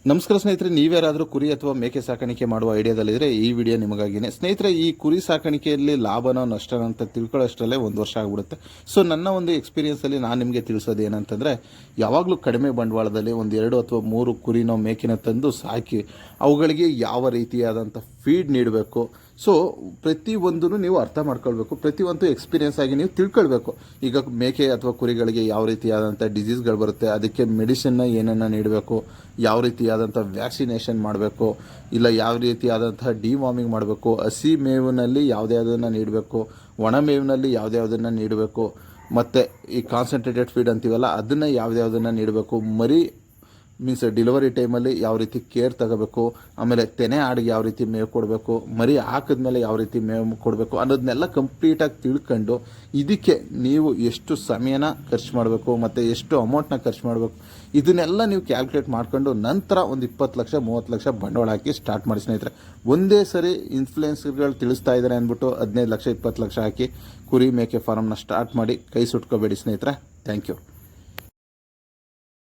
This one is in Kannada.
ನಮಸ್ಕಾರ ಸ್ನೇಹಿತರೆ, ನೀವ್ಯಾರಾದರೂ ಕುರಿ ಅಥವಾ ಮೇಕೆ ಸಾಕಾಣಿಕೆ ಮಾಡುವ ಐಡಿಯಾದಲ್ಲಿದ್ದರೆ ಈ ವಿಡಿಯೋ ನಿಮಗಾಗಿನೇ. ಸ್ನೇಹಿತರೆ, ಈ ಕುರಿ ಸಾಕಾಣಿಕೆಯಲ್ಲಿ ಲಾಭನೋ ನಷ್ಟನೋ ಅಂತ ತಿಳ್ಕೊಳ್ಳೋಷ್ಟರಲ್ಲೇ 1 ವರ್ಷ ಆಗಿಬಿಡುತ್ತೆ. ಸೊ ನನ್ನ ಒಂದು ಎಕ್ಸ್ಪೀರಿಯನ್ಸಲ್ಲಿ ನಾನು ನಿಮಗೆ ತಿಳಿಸೋದು ಏನಂತಂದರೆ, ಯಾವಾಗಲೂ ಕಡಿಮೆ ಬಂಡವಾಳದಲ್ಲಿ 2 ಅಥವಾ 3 ಕುರಿನೋ ಮೇಕಿನ ತಂದು ಸಾಕಿ ಅವುಗಳಿಗೆ ಯಾವ ರೀತಿಯಾದಂಥ ಫೀಡ್ ನೀಡಬೇಕು. ಸೊ ಪ್ರತಿಯೊಂದೂ ನೀವು ಅರ್ಥ ಮಾಡ್ಕೊಳ್ಬೇಕು, ಪ್ರತಿಯೊಂದು ಎಕ್ಸ್ಪೀರಿಯನ್ಸ್ ಆಗಿ ನೀವು ತಿಳ್ಕೊಳ್ಬೇಕು. ಈಗ ಮೇಕೆ ಅಥವಾ ಕುರಿಗಳಿಗೆ ಯಾವ ರೀತಿಯಾದಂಥ ಡಿಸೀಸ್ಗಳು ಬರುತ್ತೆ, ಅದಕ್ಕೆ ಮೆಡಿಸಿನ್ನ ಏನನ್ನು ನೀಡಬೇಕು, ಯಾವ ರೀತಿಯಾದಂಥ ವ್ಯಾಕ್ಸಿನೇಷನ್ ಮಾಡಬೇಕು, ಇಲ್ಲ ಯಾವ ರೀತಿಯಾದಂಥ ಡಿವಾರ್ಮಿಂಗ್ ಮಾಡಬೇಕು, ಹಸಿ ಮೇವಿನಲ್ಲಿ ಯಾವುದ್ಯಾವುದನ್ನು ನೀಡಬೇಕು, ಒಣ ಮೇವಿನಲ್ಲಿ ಯಾವುದ್ಯಾವುದನ್ನು ನೀಡಬೇಕು, ಮತ್ತು ಈ ಕಾನ್ಸಂಟ್ರೇಟೆಡ್ ಫೀಡ್ ಅಂತೀವಲ್ಲ ಅದನ್ನು ಯಾವುದ್ಯಾವುದನ್ನು ನೀಡಬೇಕು, ಮರಿ ಮೀನ್ಸ್ ಡೆಲಿವರಿ ಟೈಮಲ್ಲಿ ಯಾವ ರೀತಿ ಕೇರ್ ತಗೋಬೇಕು, ಆಮೇಲೆ ತೆನೆ ಆಡಿಗೆ ಯಾವ ರೀತಿ ಮೇವು ಕೊಡಬೇಕು, ಮರಿ ಹಾಕಿದ್ಮೇಲೆ ಯಾವ ರೀತಿ ಮೇವು ಕೊಡಬೇಕು ಅನ್ನೋದನ್ನೆಲ್ಲ ಕಂಪ್ಲೀಟಾಗಿ ತಿಳ್ಕೊಂಡು ಇದಕ್ಕೆ ನೀವು ಎಷ್ಟು ಸಮಯನ ಖರ್ಚು ಮಾಡಬೇಕು ಮತ್ತು ಎಷ್ಟು ಅಮೌಂಟ್ನ ಖರ್ಚು ಮಾಡಬೇಕು ಇದನ್ನೆಲ್ಲ ನೀವು ಕ್ಯಾಲ್ಕುಲೇಟ್ ಮಾಡ್ಕೊಂಡು ನಂತರ ಒಂದು 20 ಲಕ್ಷ 30 ಲಕ್ಷ ಬಂಡವಾಳ ಹಾಕಿ ಸ್ಟಾರ್ಟ್ ಮಾಡಿ ಸ್ನೇಹಿತರೆ. ಒಂದೇ ಸರಿ ಇನ್ಫ್ಲುಯೆನ್ಸರ್ಗಳು ತಿಳಿಸ್ತಾ ಇದ್ದಾರೆ ಅಂದ್ಬಿಟ್ಟು 15 ಲಕ್ಷ 20 ಲಕ್ಷ ಹಾಕಿ ಕುರಿ ಮೇಕೆ ಫಾರಮ್ನ ಸ್ಟಾರ್ಟ್ ಮಾಡಿ ಕೈ ಸುಟ್ಕೋಬೇಡಿ ಸ್ನೇಹಿತರೆ. Thank you.